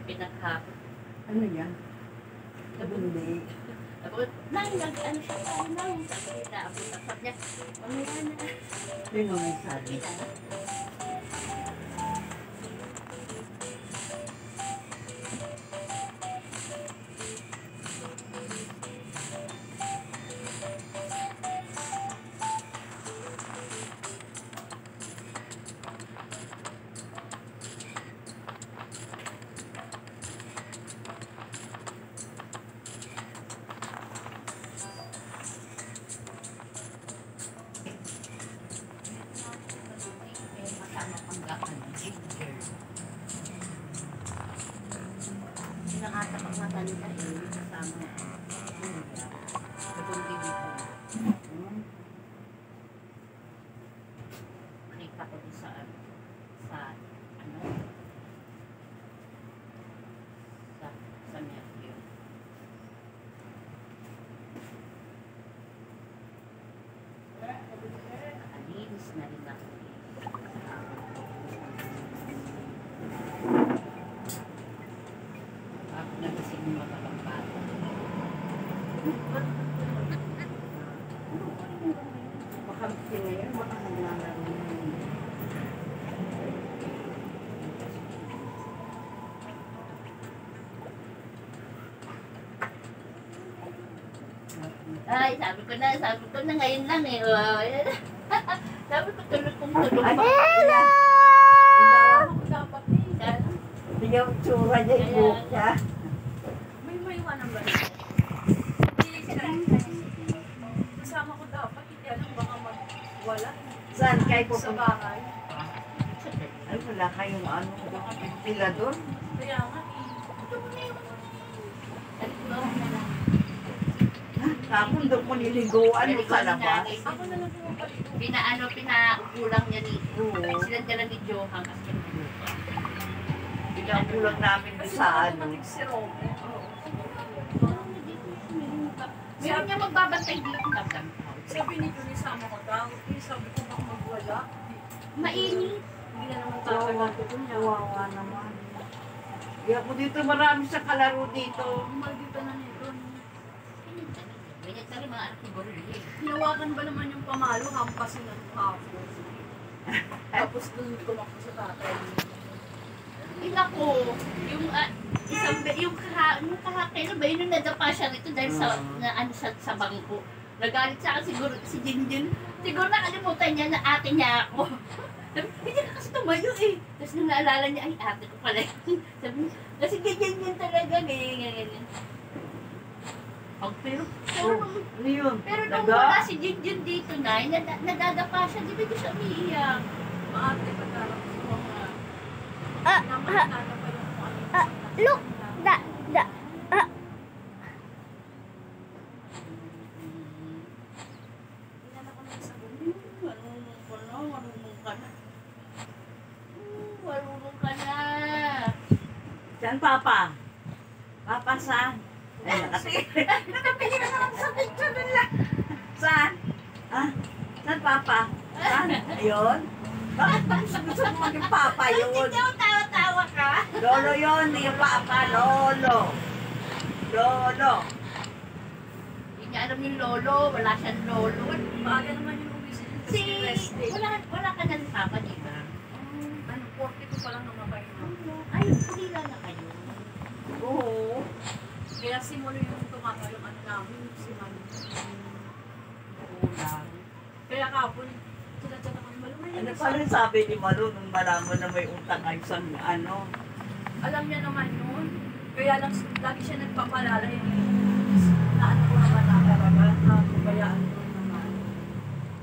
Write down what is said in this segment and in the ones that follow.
Pinaghapon. Ano yan? Nabundi. Nang nag-ano siya tayo nang. Sabi na, sabi niya, mamaya na. Sino may sabi? Nakatapak matanda eh, kasama sa bundin ko. Makita ko din sa ano, sa Mercury. Alinis na rin ako. Nagising mo matapang. Baka sinayan, baka naglalaro na yun. Ay, sabi ko na ngayon lang eh. Sabi ko tulog pa. Hello! Dapat eh. Yung tsura niya, yung buhok niya. May iwanan ba rin? Hindi sila. Kasama ko dapat. Hindi alam baka magwala. Saan kayo Sa pupunta? bahay. Ay, wala kayong ano, pila doon? Kaya nga Kapon doon ko niliguan mo sa labas. ako na lang yung palito. Pinaukulang niya ni Oo. sila dala ni Johan kasi naglupa. Pinakulang namin doon sa ano. Si Robin. Meron niya magbabantay dito tabang. Sabi ni Johnny, sama ko daw. Sabi ko baka magwala. Mainit. Hindi na naman tatagal ko niya. Kawawa naman. Kaya po dito marami sa kalaro dito. Maldita na nito. Ganyan talaga mga anak ni Borili. Hinawakan ba naman yung pamalo? Hampasin ng hapon. Tapos doon tumakbo sa tatay. Ko, yung kahapon ba yun yung nadapa siya rito dahil sa bangko. Nagalit sa akin siguro si Jinjin. Siguro nakalimutan niya na ate niya ako. Sabi, hindi ka kasi tumayo eh. Tapos nung naalala niya, ay ate ko pala. Sabi niya, kasi ganyan talaga, ganyan. Pero Ano yun? nung wala si Jinjin dito na, nadadapa siya, di ba di siya umiiyak? Maarte pa tarap sa mga... Look, that. Marunong ka na. Saan Papa? Papa saan? Ay, Nakapili na naman sa picture nila. Saan? Ah? Saan Papa? Saan? Ayun? Bakit ba gusto mo maging Papa yun? Hindi ako tawa-tawa ka. Lolo yun, hindi yung Papa. Lolo. Lolo. Hindi niya alam yung lolo. Wala siyang lolo. Maaga naman yung uwisin. Wala ka na ni Papa, di ba? Ano, 42 pa lang namatay na. Ay, hindi na kayo. Oo. Kaya simulo yung tumagal yung ano namin, si Manu. Kulang. Kaya kapon, chat-chat ako ni Malu. Ano pa rin sabi ni Malu nung malaman na may utang ay isang ano? Alam niya naman yun. Kaya lang, lagi siya nagpapalala yung naano ko naman na kabayaan ko naman.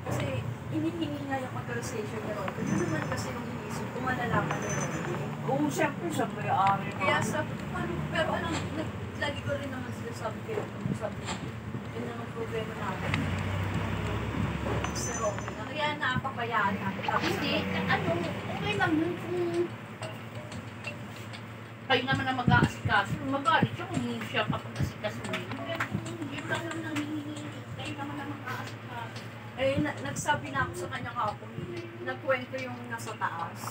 Kasi, inihingi niya yung authorization ni Robin. Yun naman kasi yung inisip ko, malalaman ni Robin. Oo, siyempre siya may-ari. Kaya sa, pero alam, lagi ko rin naman sila sabi kayo, sabi yun naman problema natin. Si Robin, kaya napabayaan natin. Tapos Hindi, okay lang yun kung kayo naman na mag-aasikaso. Magalit siya kung hindi siya papag-asikaso. Yun lang yung nangihingi. Kayo naman na mag-aasikaso. nagsabi na ako sa kanya kapon, nagkwento yung nasa taas.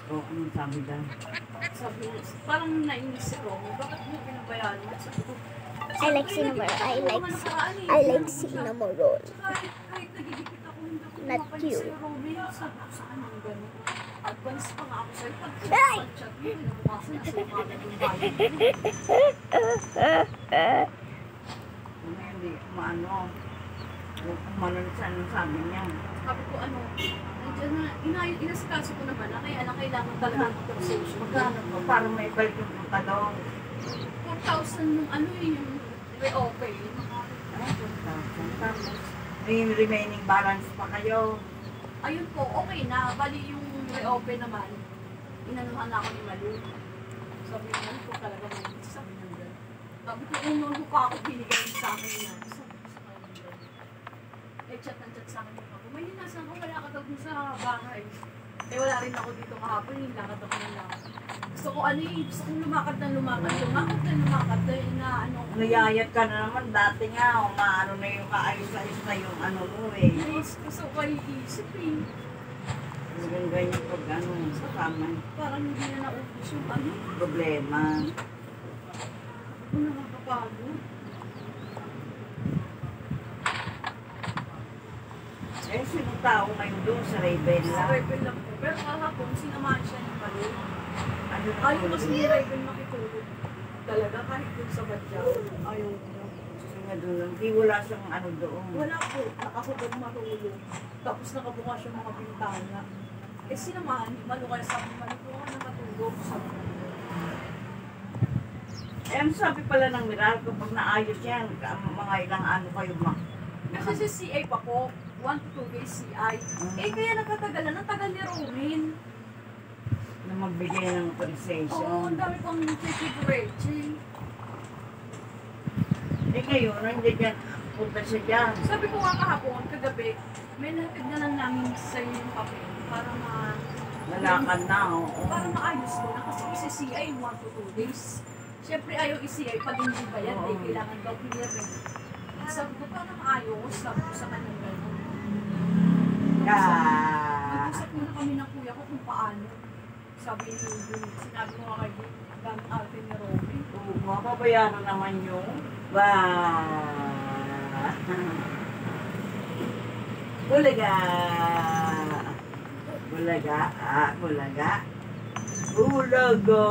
O, anong sabi daw? Sabi niya, parang nainis si Romy. Bakit mo pinabayaan mo? Sabi ko, I like cinnamon. I like cinnamon roll. Kahit nagigipit ako, hindi ako Not mapalit you. sa'yo, Romy. Sabi ko, saan ang gano'n? Advance pa nga ako sa'yo. Ay! Pag-chat mo, nabukasan na sa'yo mga ganun bayan. Kung hindi umano. Umano sa anong sabi niya. Sabi ko, nandiyan na, inasikaso ko naman na kaya kailangan talaga ng conversation. Magkano pa? Para may balik yung punta doon. 4,000 yung yung reopen. Ah, 4,000. Tapos, may remaining balance pa kayo. Ayun po, okay na. Bali yung reopen naman, inanuhan na ako ni Malu. Sabi niya, ko talaga may sabi niya doon. Sabi ko, unong pa ako binigay sa akin yan. Sabi ko sa kanya doon. Chat sa akin ako. May linasan ko, wala ka daw dun sa bahay. Eh wala rin ako dito kahapon, yung lakad ako ng lakad. Gusto ko gusto kong lumakad ng lumakad. Nayayat ka na naman. Dati nga, umaano na yung kaayos-ayos na yung ano mo eh. Gusto ko ay isip eh. Hanggang ganyan pag ano, kasama Parang hindi na naubos yung problema. nakakapagod. Eh, sino tao ngayon doon sa Raven Sa lang? Raven lang po. Pero kahapon, sinamahan siya ng Malu. Ano Ayaw kasi ni Raven makitulog. Talaga, kahit dun sa Badyaw. Ayaw niya. Gusto nga doon lang. Di wala siyang ano doon. Wala po, nakahubad matulog. Tapos nakabukas yung mga bintana. Eh sinamahan ni Malu, kaya sabi ni Malu, kung ka nakatulog. Sabi ko, Eh, ang sabi pala ng Miral, kapag naayos yan, mga ilang ano kayo kasi sa CA pa po, 1 to 2 days CI. Eh kaya nagkatagalan, ang tagal ni Romin. na magbigay ng Oo, authorization. ang dami pang figurate. Eh kayo, no, hindi dyan, punta siya dyan. Sabi ko nga kahapon, kagabi, may natin na lang namin sa'yo yung papel para Nalakad na, oo. para maayos ko na kasi isi-CI 1 to 2 days. Siyempre ayaw isi-CI pag hindi ba yan, Oo. kailangan daw clearing. Sabi ko, para maayos, sabi ko sa kanya gano'n. Ah, Nag-usap muna kami ng kuya ko kung paano. Sabi ni Yun, sinabi ko nga kay Dan Alvin ni Robin. oo, mapabayaran naman yung, Bulaga! Bulaga, bulaga. Bulago!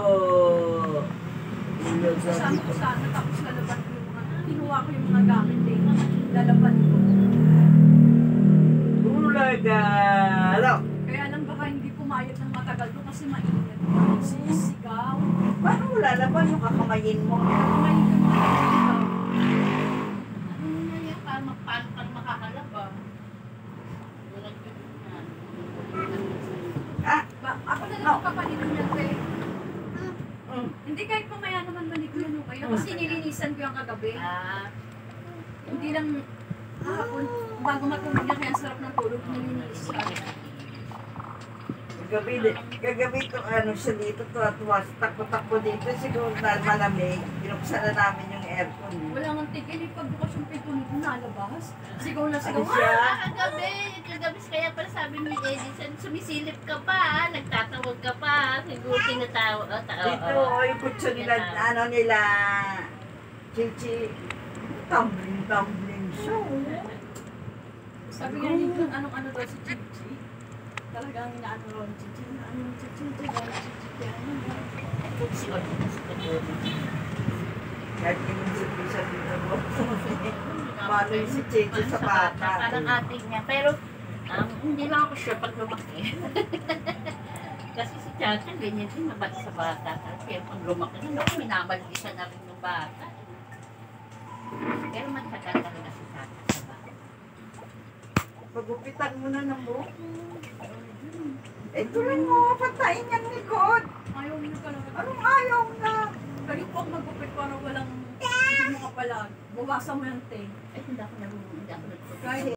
Bulaga. Sabi ko sana, tapos lalaban ko yung mga, kinuha ko yung mga gamit eh, lalaban ko. Bulaga! Hello! Kaya lang baka hindi pumayat ng matagal to kasi mainit. Sisigaw. Paano mo lalaban yung kakamayin mo? Ngayon yung mga sisigaw. Ano na yan? Paano kang makakalab ah? Walang ganun yan. Ah! Ako na lang kapaligo niya, te. Mm. Hindi kahit mamaya naman maligo yan kayo kasi nilinisan ko yung kagabi. Hindi lang hapon, bago matulog niya kaya ang sarap ng tulog, nilinisan. Kagabi to ano siya dito, tuwa-tuwa, takbo-takbo dito, siguro dahil malamig, binuksan na namin yung aircon. Wala nang tigil, pagbukas yung pinto nito, nalabas. Sigaw na Ano sigaw. siya? Kagabi kaya pala sabi ni Edison, sumisilip ka pa, nagtatawag ka pa, siguro tinatawag. Dito, yung kutso nila, ano nila, Chichi, tumbling siya. oh. Sabi nga nito, anong-ano daw si Chichi. Talagang inaano ron, Chichi, anong Chichi, Kahit inisip-isip dito mo. Paano yung si Chichi sa bata? Parang ating niya. Pero hindi lang ako sure pag lumaki. Kasi si Chacha, ganyan din mabait sa bata. Kaya pag lumaki, minamalisan na rin ng bata. Pero matyaga talaga si Chacha sa bata. Pagupitan mo na ng buhok. Eh, tuloy mo, patayin yan likod. Ayaw niyo pala. Anong ayaw na? Kayo po ang magupit para walang hindi mo kapalag. Bawasan mo yung ting. Ay, hindi ako nag- Kahit